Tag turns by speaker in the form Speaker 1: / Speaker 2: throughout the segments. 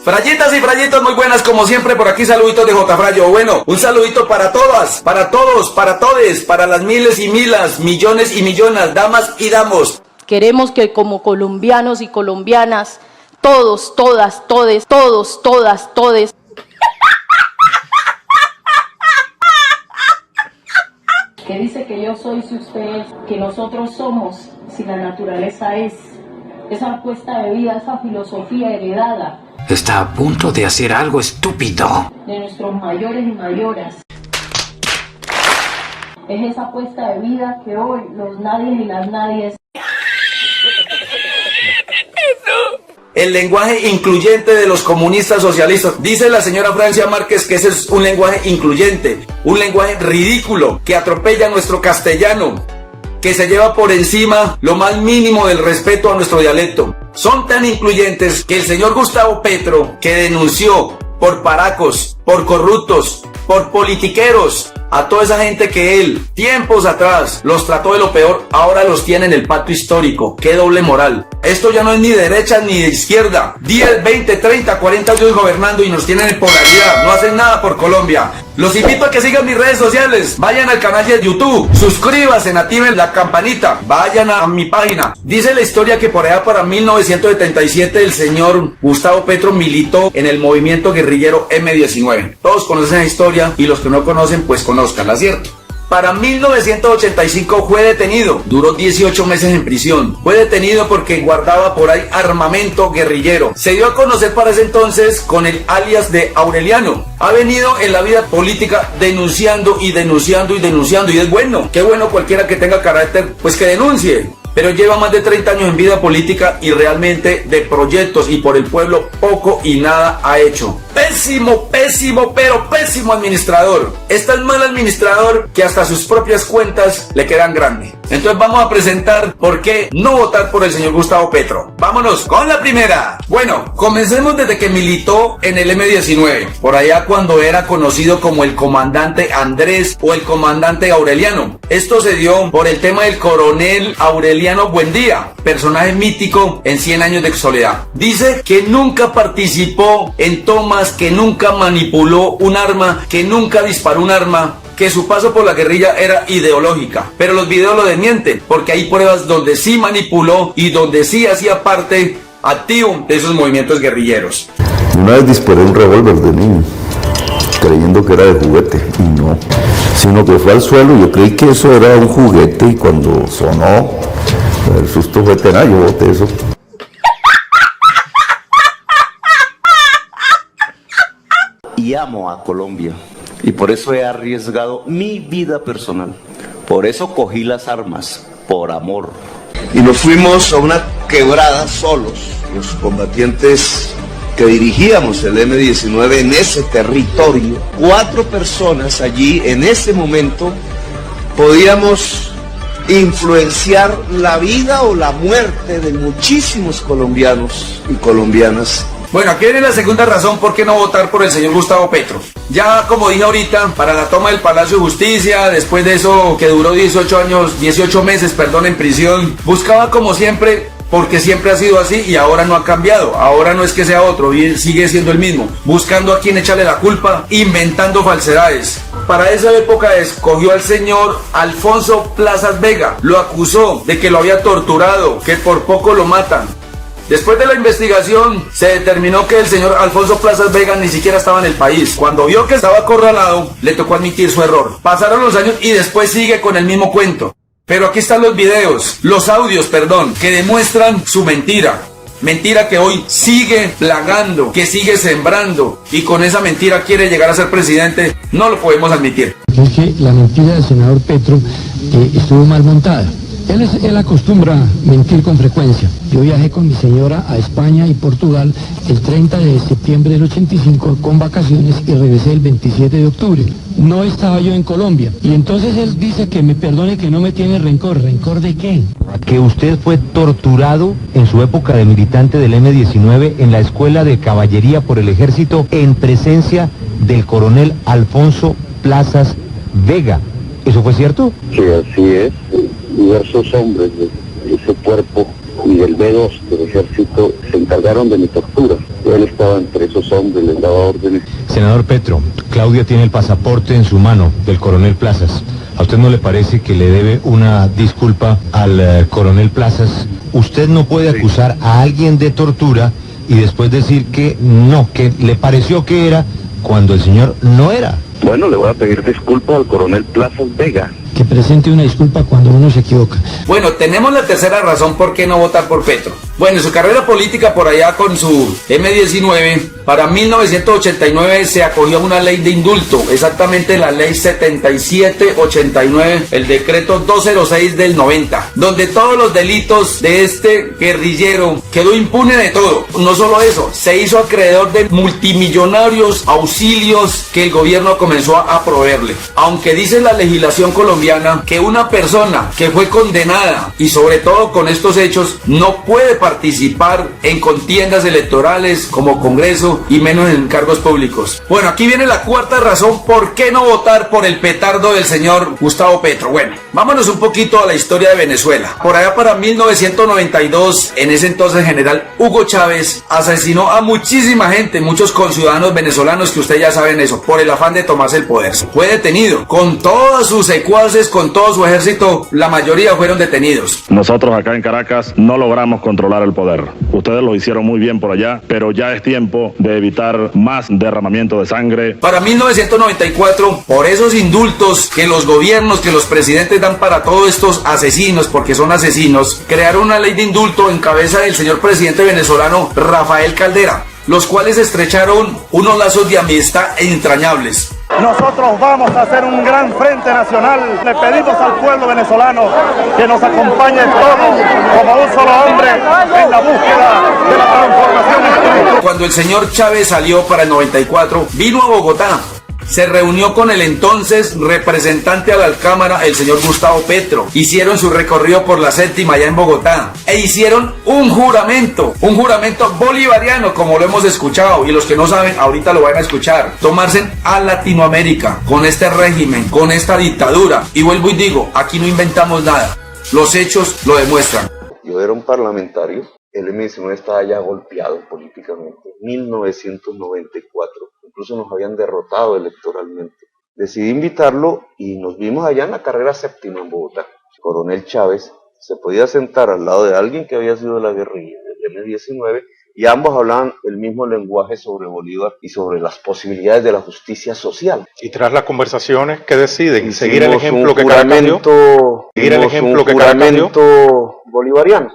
Speaker 1: Frayitas y frayitos, muy buenas como siempre, por aquí saluditos de J. Frayo. Bueno, un saludito para todas, para todos, para todes, para las miles y milas, millones y millonas, damas y damos.
Speaker 2: Queremos que como colombianos y colombianas, todos, todas, todes, todos, todas, todes, que dice que yo soy si usted es, que nosotros somos si la naturaleza es, esa apuesta de vida, esa filosofía heredada.
Speaker 3: Está a punto de hacer algo estúpido.
Speaker 2: De nuestros mayores y mayoras. Es esa apuesta de vida que hoy los nadies y las nadies.
Speaker 1: El lenguaje incluyente de los comunistas socialistas. Dice la señora Francia Márquez que ese es un lenguaje incluyente, un lenguaje ridículo, que atropella nuestro castellano, que se lleva por encima lo más mínimo del respeto a nuestro dialecto. Son tan incluyentes que el señor Gustavo Petro, que denunció por paracos, por corruptos, por politiqueros, a toda esa gente que él, tiempos atrás, los trató de lo peor, ahora los tiene en el pacto histórico. ¡Qué doble moral! Esto ya no es ni de derecha ni de izquierda. 10, 20, 30, 40 años gobernando y nos tienen en polaridad. No hacen nada por Colombia. Los invito a que sigan mis redes sociales. Vayan al canal de YouTube. Suscríbanse, activen la campanita. Vayan a mi página. Dice la historia que por allá para 1977 el señor Gustavo Petro militó en el movimiento guerrillero M-19. Todos conocen la historia y los que no conocen pues conozcanla, ¿cierto? Para 1985 fue detenido, duró 18 meses en prisión. Fue detenido porque guardaba por ahí armamento guerrillero. Se dio a conocer para ese entonces con el alias de Aureliano. Ha venido en la vida política denunciando y denunciando y denunciando. Y es bueno, qué bueno cualquiera que tenga carácter, pues que denuncie. Pero lleva más de 30 años en vida política y realmente de proyectos y por el pueblo poco y nada ha hecho. Pésimo, pésimo, pero pésimo administrador. Es tan mal administrador que hasta sus propias cuentas le quedan grandes. Entonces vamos a presentar por qué no votar por el señor Gustavo Petro. Vámonos con la primera. Bueno, comencemos desde que militó en el M-19. Por allá cuando era conocido como el comandante Andrés o el comandante Aureliano. Esto se dio por el tema del coronel Aureliano Buendía, personaje mítico en 100 años de soledad. Dice que nunca participó en tomas, que nunca manipuló un arma, que nunca disparó un arma, que su paso por la guerrilla era ideológica, pero los videos lo desmienten, porque hay pruebas donde sí manipuló y donde sí hacía parte activo de esos movimientos guerrilleros.
Speaker 4: Una vez disparé un revólver de niño, creyendo que era de juguete, y no, sino que fue al suelo y yo creí que eso era un juguete y cuando sonó, el susto fue tenaz, yo boté eso.
Speaker 5: Y amo a Colombia y por eso he arriesgado mi vida personal, por eso cogí las armas, por amor.
Speaker 6: Y nos fuimos a una quebrada solos, los combatientes que dirigíamos el M-19 en ese territorio. 4 personas allí en ese momento podíamos influenciar la vida o la muerte de muchísimos colombianos y colombianas.
Speaker 1: Bueno, aquí viene la segunda razón por qué no votar por el señor Gustavo Petro. Ya como dije ahorita, para la toma del Palacio de Justicia, después de eso que duró 18 meses en prisión, buscaba como siempre, porque siempre ha sido así y ahora no ha cambiado. Ahora no es que sea otro, sigue siendo el mismo, buscando a quien echarle la culpa, inventando falsedades. Para esa época escogió al señor Alfonso Plazas Vega, lo acusó de que lo había torturado, que por poco lo matan. Después de la investigación, se determinó que el señor Alfonso Plazas Vega ni siquiera estaba en el país. Cuando vio que estaba acorralado, le tocó admitir su error. Pasaron los años y después sigue con el mismo cuento. Pero aquí están los videos, los audios, que demuestran su mentira. Mentira que hoy sigue plagando, que sigue sembrando. Y con esa mentira quiere llegar a ser presidente. No lo podemos admitir.
Speaker 7: Es que la mentira del senador Petro estuvo mal montada. Él acostumbra mentir con frecuencia. Yo viajé con mi señora a España y Portugal el 30 de septiembre del 85 con vacaciones y regresé el 27 de octubre. No estaba yo en Colombia. Y entonces él dice que me perdone, que no me tiene rencor. ¿Rencor de qué?
Speaker 8: Que usted fue torturado en su época de militante del M-19 en la Escuela de Caballería por el Ejército en presencia del coronel Alfonso Plazas Vega. ¿Eso fue cierto?
Speaker 9: Sí, así es. Diversos hombres de ese cuerpo y del B2 del ejército se encargaron de mi tortura. Él estaba entre esos hombres, les daba órdenes.
Speaker 8: Senador Petro, Claudia tiene el pasaporte en su mano del coronel Plazas. ¿A usted no le parece que le debe una disculpa al coronel Plazas? Usted no puede acusar a alguien de tortura y después decir que no, que le pareció que era cuando el señor no era.
Speaker 9: Bueno, le voy a pedir disculpas al coronel Plazas Vega.
Speaker 7: Que presente una disculpa cuando uno se equivoca.
Speaker 1: Bueno, tenemos la tercera razón por qué no votar por Petro. Bueno, en su carrera política por allá con su M19, para 1989 se acogió a una ley de indulto, exactamente la ley 7789, el decreto 206 del 90, donde todos los delitos de este guerrillero quedó impune de todo. No solo eso, se hizo acreedor de multimillonarios auxilios que el gobierno comenzó a proveerle. Aunque dice la legislación colombiana que una persona que fue condenada y sobre todo con estos hechos no puede participar en contiendas electorales como Congreso y menos en cargos públicos. Bueno, aquí viene la cuarta razón por qué no votar por el petardo del señor Gustavo Petro. Bueno, vámonos un poquito a la historia de Venezuela. Por allá para 1992, en ese entonces general Hugo Chávez asesinó a muchísima gente, muchos conciudadanos venezolanos que ustedes ya saben eso, por el afán de tomarse el poder. Fue detenido con todos sus secuaces, con todo su ejército, la mayoría fueron detenidos.
Speaker 10: Nosotros acá en Caracas no logramos controlar el poder. Ustedes lo hicieron muy bien por allá, pero ya es tiempo de evitar más derramamiento de sangre.
Speaker 1: Para 1994, por esos indultos que los gobiernos, que los presidentes dan para todos estos asesinos, porque son asesinos, crearon una ley de indulto en cabeza del señor presidente venezolano Rafael Caldera, los cuales estrecharon unos lazos de amistad entrañables.
Speaker 11: Nosotros vamos a hacer un gran frente nacional. Le pedimos al pueblo venezolano que nos acompañe todos como un solo hombre en la búsqueda de la transformación espiritual.
Speaker 1: Cuando el señor Chávez salió para el 94, vino a Bogotá. Se reunió con el entonces representante a la Cámara, el señor Gustavo Petro. Hicieron su recorrido por la séptima allá en Bogotá e hicieron un juramento bolivariano, como lo hemos escuchado, y los que no saben ahorita lo van a escuchar. Tomarse a Latinoamérica con este régimen, con esta dictadura. Y vuelvo y digo, aquí no inventamos nada, los hechos lo demuestran.
Speaker 6: Yo era un parlamentario, el M19 estaba ya golpeado políticamente, 1994. Incluso nos habían derrotado electoralmente. Decidí invitarlo y nos vimos allá en la carrera séptima en Bogotá. El coronel Chávez se podía sentar al lado de alguien que había sido de la guerrilla, del M19, y ambos hablaban el mismo lenguaje sobre Bolívar y sobre las posibilidades de la justicia social.
Speaker 12: Y tras las conversaciones, ¿qué deciden? ¿Seguir el ejemplo que Caracas dio? ¿Seguir el ejemplo que Caracas dio?
Speaker 6: Bolivariano.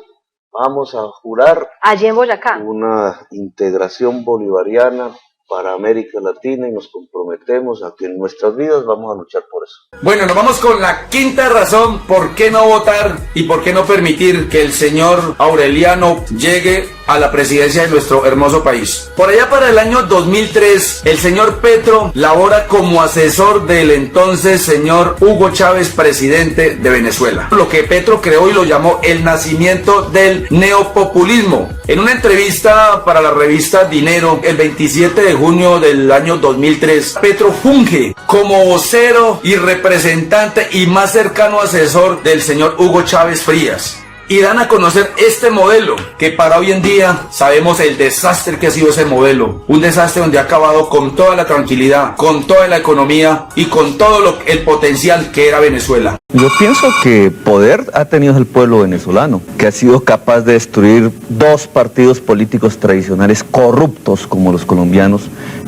Speaker 6: Vamos a jurar
Speaker 13: allí en Boyacá
Speaker 6: una integración bolivariana para América Latina y nos comprometemos a que en nuestras vidas vamos a luchar por eso.
Speaker 1: Bueno, nos vamos con la quinta razón por qué no votar y por qué no permitir que el señor Aureliano llegue a la presidencia de nuestro hermoso país. Por allá para el año 2003, el señor Petro labora como asesor del entonces señor Hugo Chávez, presidente de Venezuela. Lo que Petro creó y lo llamó el nacimiento del neopopulismo. En una entrevista para la revista Dinero, el 27 de junio del año 2003, Petro funge como vocero y representante y más cercano asesor del señor Hugo Chávez Frías. Y dan a conocer este modelo, que para hoy en día sabemos el desastre que ha sido ese modelo. Un desastre donde ha acabado con toda la tranquilidad, con toda la economía y con todo el potencial que era Venezuela.
Speaker 5: Yo pienso que poder ha tenido el pueblo venezolano, que ha sido capaz de destruir dos partidos políticos tradicionales corruptos como los colombianos,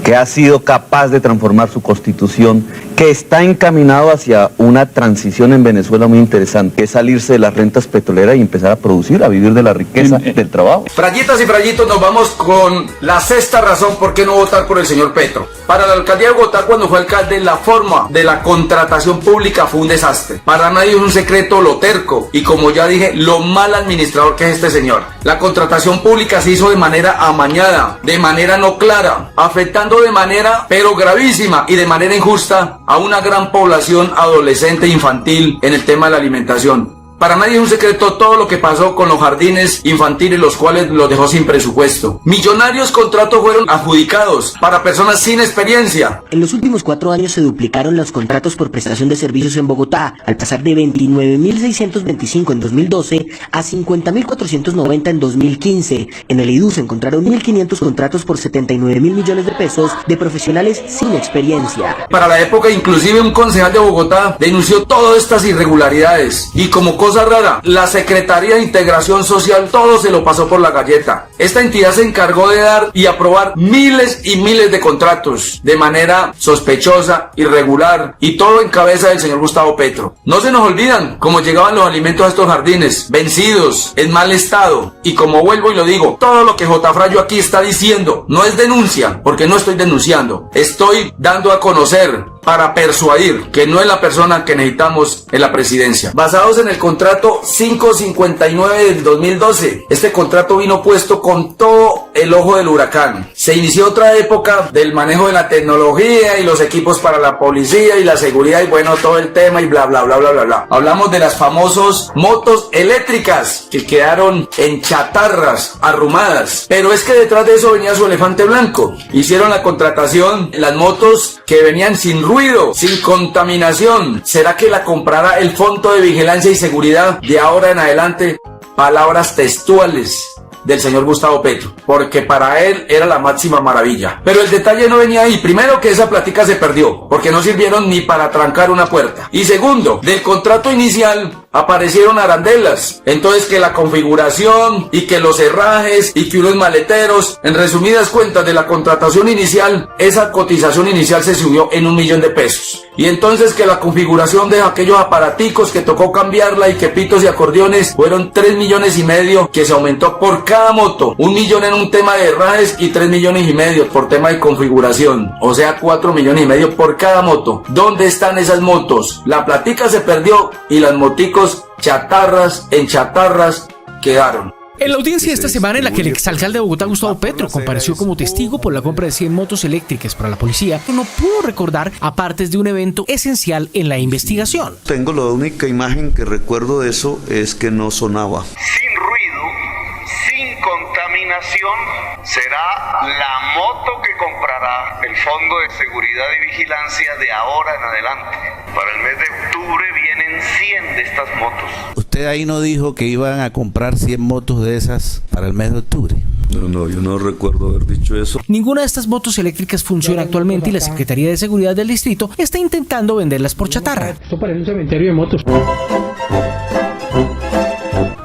Speaker 5: que ha sido capaz de transformar su constitución, que está encaminado hacia una transición en Venezuela muy interesante, que es salirse de las rentas petroleras y empezar a producir, a vivir de la riqueza del trabajo.
Speaker 1: Frayitas y frayitos, nos vamos con la sexta razón por qué no votar por el señor Petro. Para la alcaldía de Bogotá, cuando fue alcalde, la forma de la contratación pública fue un desastre. Para nadie es un secreto lo terco y, como ya dije, lo mal administrador que es este señor. La contratación pública se hizo de manera amañada, de manera no clara, afectando de manera pero gravísima y de manera injusta a una gran población adolescente e infantil en el tema de la alimentación. Para nadie es un secreto todo lo que pasó con los jardines infantiles, los cuales los dejó sin presupuesto. Millonarios contratos fueron adjudicados para personas sin experiencia.
Speaker 13: En los últimos 4 años se duplicaron los contratos por prestación de servicios en Bogotá, al pasar de 29.625 en 2012 a 50.490 en 2015. En el IDU se encontraron 1.500 contratos por 79.000 millones de pesos de profesionales sin experiencia.
Speaker 1: Para la época, inclusive un concejal de Bogotá denunció todas estas irregularidades y como cosa rara, la Secretaría de Integración Social todo se lo pasó por la galleta. Esta entidad se encargó de dar y aprobar miles y miles de contratos de manera sospechosa, irregular y todo en cabeza del señor Gustavo Petro. No se nos olvidan cómo llegaban los alimentos a estos jardines, vencidos, en mal estado. Y como vuelvo y lo digo, todo lo que J. Frayo aquí está diciendo no es denuncia, porque no estoy denunciando. Estoy dando a conocer para persuadir que no es la persona que necesitamos en la presidencia. Basados en el contrato 559 del 2012, este contrato vino puesto con todo el ojo del huracán. Se inició otra época del manejo de la tecnología y los equipos para la policía y la seguridad y bueno, todo el tema y bla bla bla bla bla bla. Hablamos de las famosas motos eléctricas que quedaron en chatarras, arrumadas. Pero es que detrás de eso venía su elefante blanco. Hicieron la contratación, las motos que venían sin ruido, sin contaminación. ¿Será que la comprará el Fondo de Vigilancia y Seguridad de ahora en adelante? Palabras textuales del señor Gustavo Petro, porque para él era la máxima maravilla. Pero el detalle no venía ahí. Primero, que esa plática se perdió, porque no sirvieron ni para trancar una puerta. Y segundo, del contrato inicial aparecieron arandelas. Entonces que la configuración y que los herrajes y que unos maleteros, en resumidas cuentas de la contratación inicial, esa cotización inicial se subió en 1 millón de pesos. Y entonces que la configuración de aquellos aparaticos que tocó cambiarla y que pitos y acordeones fueron 3,5 millones que se aumentó por cada moto. 1 millón en un tema de herrajes y 3,5 millones por tema de configuración. O sea 4,5 millones por cada moto. ¿Dónde están esas motos? La platica se perdió y las moticos chatarras en chatarras quedaron.
Speaker 14: En la audiencia de esta semana, en la que el exalcalde de Bogotá, Gustavo Petro, compareció como testigo por la compra de 100 motos eléctricas para la policía, no pudo recordar a partes de un evento esencial en la investigación.
Speaker 6: Tengo la única imagen que recuerdo de eso es que no sonaba.
Speaker 15: Sin ruido, sin contaminación, será la moto que comprará el Fondo de Seguridad y Vigilancia de ahora en adelante. Para el mes de octubre vienen 100 de estas motos.
Speaker 16: ¿Usted ahí no dijo que iban a comprar 100 motos de esas para el mes de octubre?
Speaker 6: No, yo no recuerdo haber dicho eso.
Speaker 14: Ninguna de estas motos eléctricas funciona actualmente y la Secretaría de Seguridad del Distrito está intentando venderlas por chatarra.
Speaker 7: Esto parece un cementerio de motos.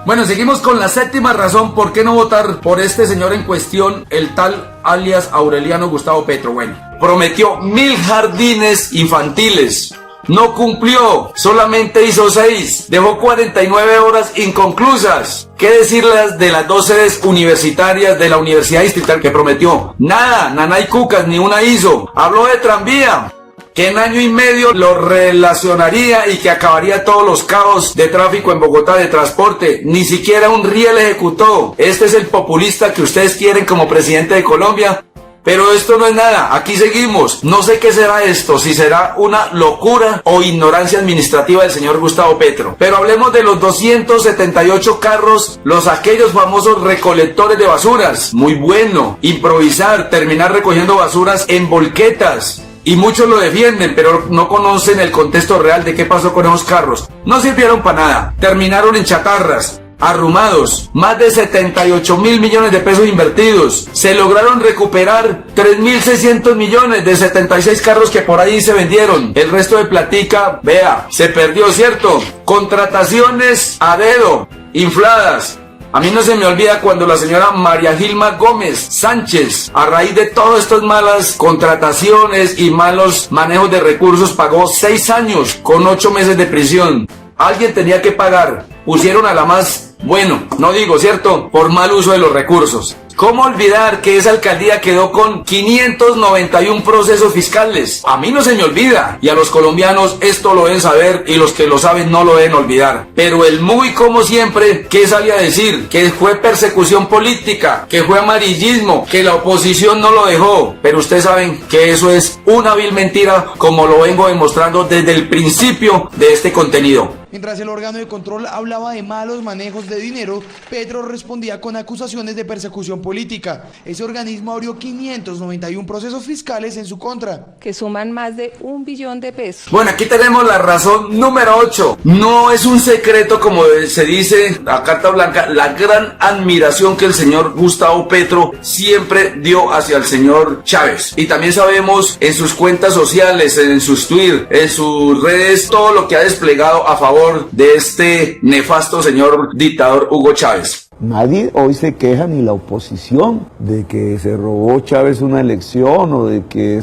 Speaker 1: Bueno, seguimos con la séptima razón por qué no votar por este señor en cuestión, el tal alias Aureliano Gustavo Petro. Bueno, prometió 1.000 jardines infantiles. No cumplió, solamente hizo 6, dejó 49 horas inconclusas. ¿Qué decirles de las 2 sedes universitarias de la Universidad Distrital que prometió? Nada, nanay cucas, ni una hizo. Habló de tranvía, que en 1 año y medio lo relacionaría y que acabaría todos los caos de tráfico en Bogotá de transporte. Ni siquiera un riel ejecutó. Este es el populista que ustedes quieren como presidente de Colombia. Pero esto no es nada, aquí seguimos. No sé qué será esto, si será una locura o ignorancia administrativa del señor Gustavo Petro. Pero hablemos de los 278 carros, aquellos famosos recolectores de basuras. Muy bueno, improvisar, terminar recogiendo basuras en volquetas. Y muchos lo defienden, pero no conocen el contexto real de qué pasó con esos carros. No sirvieron para nada, terminaron en chatarras, arrumados, más de 78,000 millones de pesos invertidos. Se lograron recuperar 3,600 millones de 76 carros que por ahí se vendieron. El resto de platica, vea, se perdió, ¿cierto? Contrataciones a dedo, infladas. A mí no se me olvida cuando la señora María Gilma Gómez Sánchez, a raíz de todas estas malas contrataciones y malos manejos de recursos, pagó 6 años con 8 meses de prisión. Alguien tenía que pagar. Pusieron a la más, bueno, no digo, ¿cierto?, por mal uso de los recursos. ¿Cómo olvidar que esa alcaldía quedó con 591 procesos fiscales? A mí no se me olvida, y a los colombianos esto lo deben saber, y los que lo saben no lo deben olvidar. Pero el muy como siempre, ¿qué sale a decir? Que fue persecución política, que fue amarillismo, que la oposición no lo dejó. Pero ustedes saben que eso es una vil mentira, como lo vengo demostrando desde el principio de este contenido.
Speaker 17: Mientras el órgano de control hablaba de malos manejos de dinero, Petro respondía con acusaciones de persecución política. Ese organismo abrió 591 procesos fiscales en su contra,
Speaker 18: que suman más de 1 billón de pesos.
Speaker 1: Bueno, aquí tenemos la razón número 8. No es un secreto, como se dice a carta blanca, la gran admiración que el señor Gustavo Petro siempre dio hacia el señor Chávez. Y también sabemos en sus cuentas sociales, en sus Twitter, en sus redes, todo lo que ha desplegado a favor de este nefasto señor dictador Hugo Chávez.
Speaker 4: Nadie hoy se queja, ni la oposición, de que se robó Chávez una elección o de que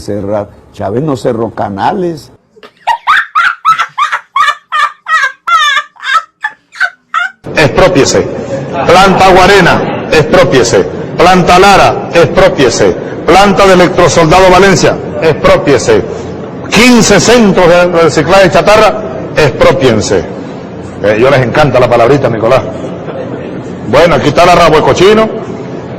Speaker 4: Chávez no cerró canales.
Speaker 12: Exprópiese. Planta Guarena, exprópiese. Planta Lara, exprópiese. Planta de Electrosoldado Valencia, exprópiese. 15 centros de reciclaje de chatarra, expropiense. Yo les encanta la palabrita, Nicolás. Bueno, aquí está la rabo de cochino.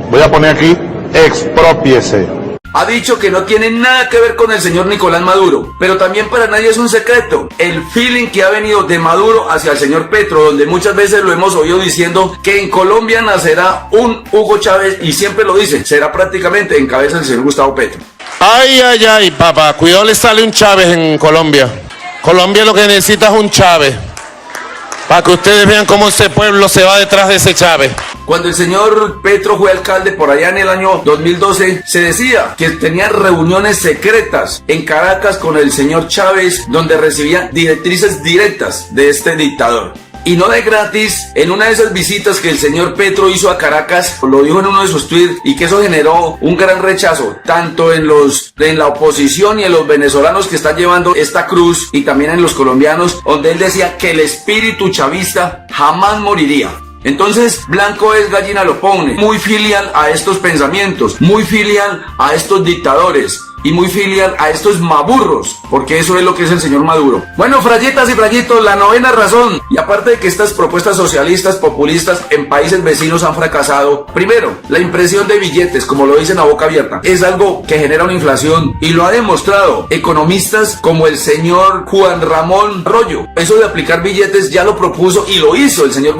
Speaker 12: Voy a poner aquí, expropiese.
Speaker 1: Ha dicho que no tiene nada que ver con el señor Nicolás Maduro, pero también para nadie es un secreto el feeling que ha venido de Maduro hacia el señor Petro, donde muchas veces lo hemos oído diciendo que en Colombia nacerá un Hugo Chávez, y siempre lo dice, será prácticamente en cabeza del señor Gustavo Petro.
Speaker 19: Ay, ay, ay, papá, cuidado le sale un Chávez en Colombia. Colombia lo que necesita es un Chávez, para que ustedes vean cómo ese pueblo se va detrás de ese Chávez.
Speaker 1: Cuando el señor Petro fue alcalde por allá en el año 2012, se decía que tenía reuniones secretas en Caracas con el señor Chávez, donde recibía directrices directas de este dictador. Y no de gratis, en una de esas visitas que el señor Petro hizo a Caracas, lo dijo en uno de sus tweets, y que eso generó un gran rechazo, tanto en la oposición y en los venezolanos que están llevando esta cruz, y también en los colombianos, donde él decía que el espíritu chavista jamás moriría. Entonces, blanco es gallina lo pone, muy filial a estos pensamientos, muy filial a estos dictadores y muy filial a estos maburros, porque eso es lo que es el señor Maduro. Bueno, frayetas y frayitos, la novena razón, y aparte de que estas propuestas socialistas populistas en países vecinos han fracasado, primero, la impresión de billetes, como lo dicen a boca abierta, es algo que genera una inflación, y lo ha demostrado economistas como el señor Juan Ramón Rollo. Eso de aplicar billetes ya lo propuso y lo hizo el señor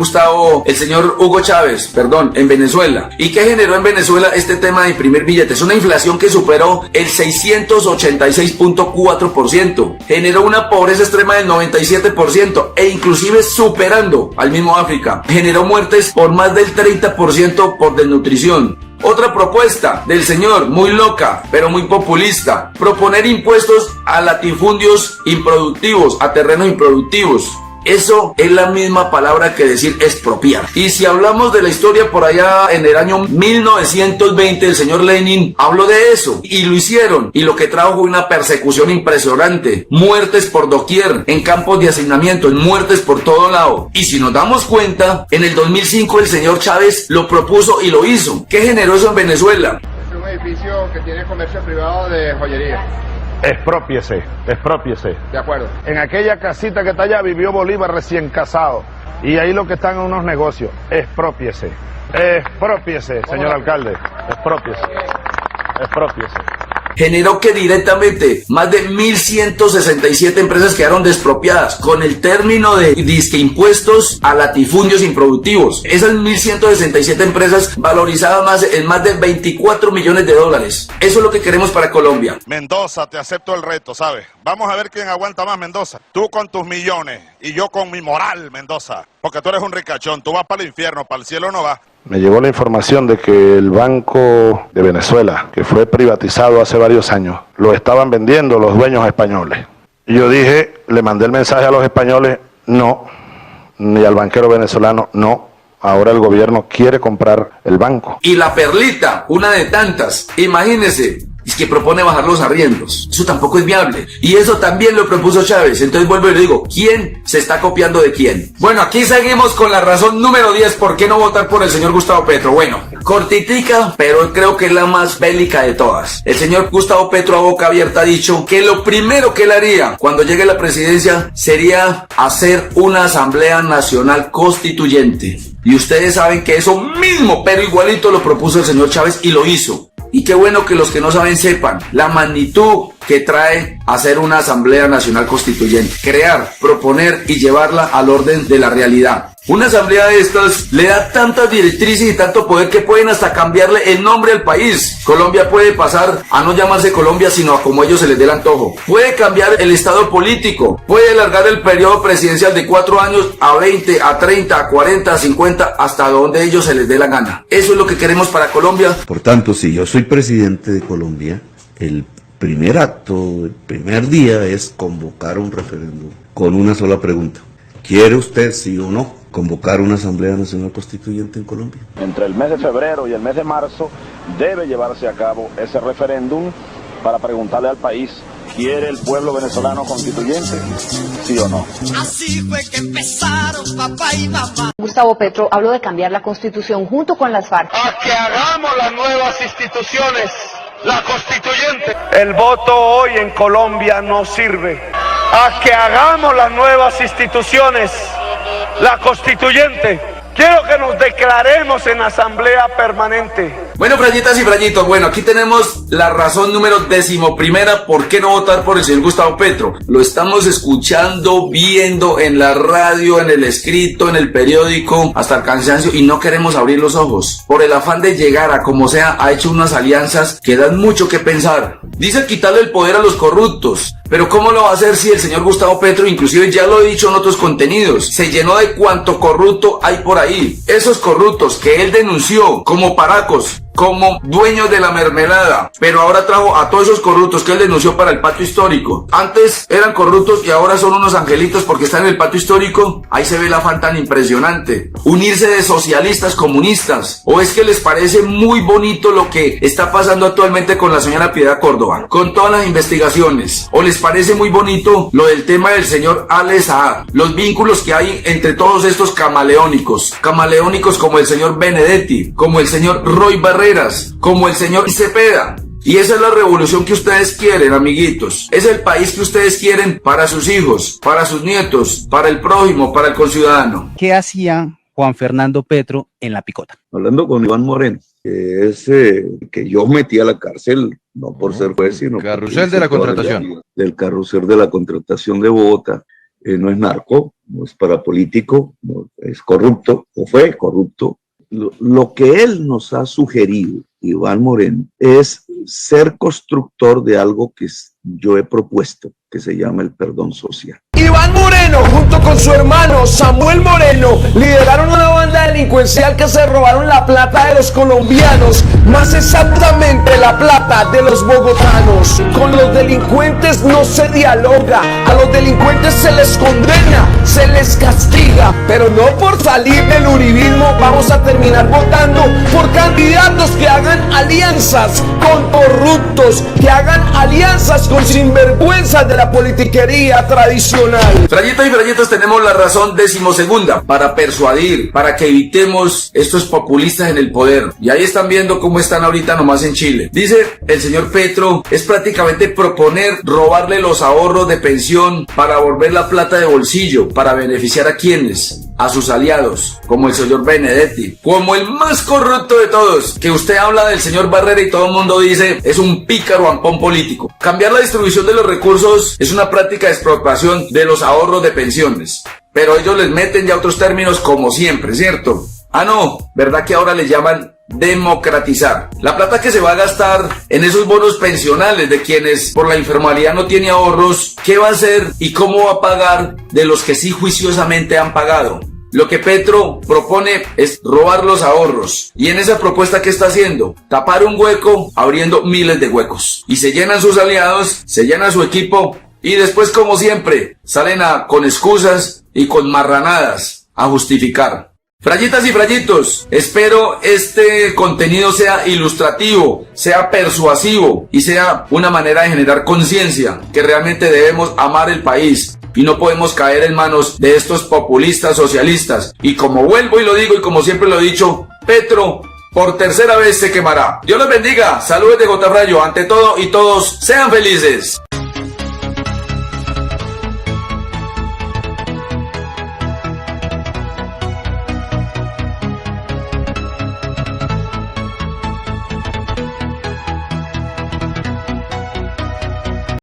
Speaker 1: Hugo Chávez, en Venezuela. ¿Y qué generó en Venezuela este tema de imprimir billetes? Una inflación que superó el 686.4%, generó una pobreza extrema del 97% e inclusive superando al mismo África, generó muertes por más del 30% por desnutrición. Otra propuesta del señor, muy loca, pero muy populista, proponer impuestos a latifundios improductivos, a terrenos improductivos. Eso es la misma palabra que decir expropiar. Y si hablamos de la historia por allá en el año 1920, el señor Lenin habló de eso y lo hicieron, y lo que trajo fue una persecución impresionante, muertes por doquier, en campos de hacinamiento, muertes por todo lado. Y si nos damos cuenta, en el 2005 el señor Chávez lo propuso y lo hizo. ¿Qué generó eso en Venezuela?
Speaker 20: Es un edificio que tiene comercio privado de joyería.
Speaker 12: Exprópiese, exprópiese.
Speaker 20: De acuerdo.
Speaker 12: En aquella casita que está allá vivió Bolívar recién casado. Y ahí lo que están en unos negocios. Exprópiese. Exprópiese, señor alcalde. Exprópiese. Exprópiese.
Speaker 1: Generó que directamente más de 1.167 empresas quedaron despropiadas con el término de disque impuestos a latifundios improductivos. Esas 1.167 empresas valorizadas en más de 24 millones de dólares. Eso es lo que queremos para Colombia.
Speaker 12: Mendoza, te acepto el reto, ¿sabes? Vamos a ver quién aguanta más, Mendoza. Tú con tus millones y yo con mi moral, Mendoza. Porque tú eres un ricachón, tú vas para el infierno, para el cielo no vas. Me llegó la información de que el Banco de Venezuela, que fue privatizado hace varios años, lo estaban vendiendo los dueños españoles. Y yo dije, le mandé el mensaje a los españoles, no, ni al banquero venezolano, no. Ahora el gobierno quiere comprar el banco.
Speaker 1: Y la perlita, una de tantas, imagínense, es que propone bajar los arriendos. Eso tampoco es viable. Y eso también lo propuso Chávez. Entonces vuelvo y le digo, ¿quién se está copiando de quién? Bueno, aquí seguimos con la razón número 10. ¿Por qué no votar por el señor Gustavo Petro? Bueno, cortitica, pero creo que es la más bélica de todas. El señor Gustavo Petro a boca abierta ha dicho que lo primero que él haría cuando llegue a la presidencia sería hacer una asamblea nacional constituyente. Y ustedes saben que eso mismo, pero igualito, lo propuso el señor Chávez y lo hizo. Y qué bueno que los que no saben sepan la magnitud que trae hacer una Asamblea Nacional Constituyente, crear, proponer y llevarla al orden de la realidad. Una asamblea de estas le da tantas directrices y tanto poder que pueden hasta cambiarle el nombre al país. Colombia puede pasar a no llamarse Colombia, sino a como a ellos se les dé el antojo. Puede cambiar el estado político, puede alargar el periodo presidencial de 4 años a 20, a 30, a 40, a 50, hasta donde ellos se les dé la gana. Eso es lo que queremos para Colombia.
Speaker 6: Por tanto, si yo soy presidente de Colombia, el primer acto, el primer día es convocar un referéndum con una sola pregunta. ¿Quiere usted, sí o no, convocar una Asamblea Nacional Constituyente en Colombia?
Speaker 10: Entre el mes de febrero y el mes de marzo debe llevarse a cabo ese referéndum para preguntarle al país, ¿quiere el pueblo venezolano constituyente? ¿Sí o no?
Speaker 21: Así fue que empezaron papá y mamá.
Speaker 18: Gustavo Petro habló de cambiar la Constitución junto con las FARC.
Speaker 11: A que hagamos las nuevas instituciones, la constituyente. El voto hoy en Colombia no sirve. A que hagamos las nuevas instituciones, la constituyente. Quiero que nos declaremos en asamblea permanente.
Speaker 1: Bueno, frayitas y frayitos, bueno, aquí tenemos la razón número 11ª por qué no votar por el señor Gustavo Petro. Lo estamos escuchando, viendo en la radio, en el escrito, en el periódico, hasta el cansancio, y no queremos abrir los ojos. Por el afán de llegar a como sea, ha hecho unas alianzas que dan mucho que pensar. Dice quitarle el poder a los corruptos, pero ¿cómo lo va a hacer si el señor Gustavo Petro, inclusive ya lo he dicho en otros contenidos, se llenó de cuanto corrupto hay por ahí? Esos corruptos que él denunció como paracos, como dueños de la mermelada, pero ahora trajo a todos esos corruptos que él denunció para el patio histórico. Antes eran corruptos y ahora son unos angelitos porque están en el patio histórico. Ahí se ve el afán tan impresionante. Unirse de socialistas comunistas. ¿O es que les parece muy bonito lo que está pasando actualmente con la señora Piedad Córdoba, con todas las investigaciones? ¿O les parece muy bonito lo del tema del señor Ale Saad? Los vínculos que hay entre todos estos camaleónicos como el señor Benedetti, como el señor Roy Barreras, como el señor Cepeda. Y esa es la revolución que ustedes quieren, amiguitos. Es el país que ustedes quieren para sus hijos, para sus nietos, para el prójimo, para el conciudadano.
Speaker 22: ¿Qué hacía Juan Fernando Petro en la picota?
Speaker 6: Hablando con Iván Moreno, que es que yo metí a la cárcel, no por ser juez, sino
Speaker 23: carrusel de la contratación.
Speaker 6: Del carrusel de la contratación de Bogotá. No es narco, no es parapolítico, no es corrupto, o fue corrupto. Lo que él nos ha sugerido, Iván Moreno, es ser constructor de algo que yo he propuesto, que se llama el perdón social.
Speaker 24: Iván Moreno, junto con su hermano Samuel Moreno, lideraron una banda delincuencial que se robaron la plata de los colombianos, más exactamente la plata de los bogotanos. Con los delincuentes no se dialoga, a los delincuentes se les condena, se les castiga, pero no por salir del uribismo vamos a terminar votando por candidatos que hagan alianzas con corruptos, que hagan alianzas con sinvergüenzas de la politiquería tradicional.
Speaker 1: Frayitas y frayitos, tenemos la razón 12ª para persuadir, para que evitemos estos populistas en el poder. Y ahí están viendo cómo están ahorita nomás en Chile. Dice el señor Petro, es prácticamente proponer robarle los ahorros de pensión para volver la plata de bolsillo, para beneficiar a quienes, a sus aliados, como el señor Benedetti, como el más corrupto de todos, que usted habla del señor Barrera y todo el mundo dice es un pícaro ampón político. Cambiar la distribución de los recursos es una práctica de expropiación de los ahorros de pensiones, pero ellos les meten ya otros términos como siempre, ¿cierto? Ah, no, ¿verdad que ahora le llaman democratizar? La plata que se va a gastar en esos bonos pensionales de quienes por la informalidad no tienen ahorros, ¿qué va a hacer y cómo va a pagar de los que sí juiciosamente han pagado? Lo que Petro propone es robar los ahorros. Y en esa propuesta, ¿qué está haciendo? Tapar un hueco abriendo miles de huecos. Y se llenan sus aliados, se llena su equipo y después, como siempre, salen con excusas y con marranadas a justificar. Frayitas y frayitos, espero este contenido sea ilustrativo, sea persuasivo y sea una manera de generar conciencia que realmente debemos amar el país y no podemos caer en manos de estos populistas socialistas. Y como vuelvo y lo digo y como siempre lo he dicho, Petro por tercera vez se quemará. Dios los bendiga, saludos de Gotafrayo, ante todo y todos sean felices.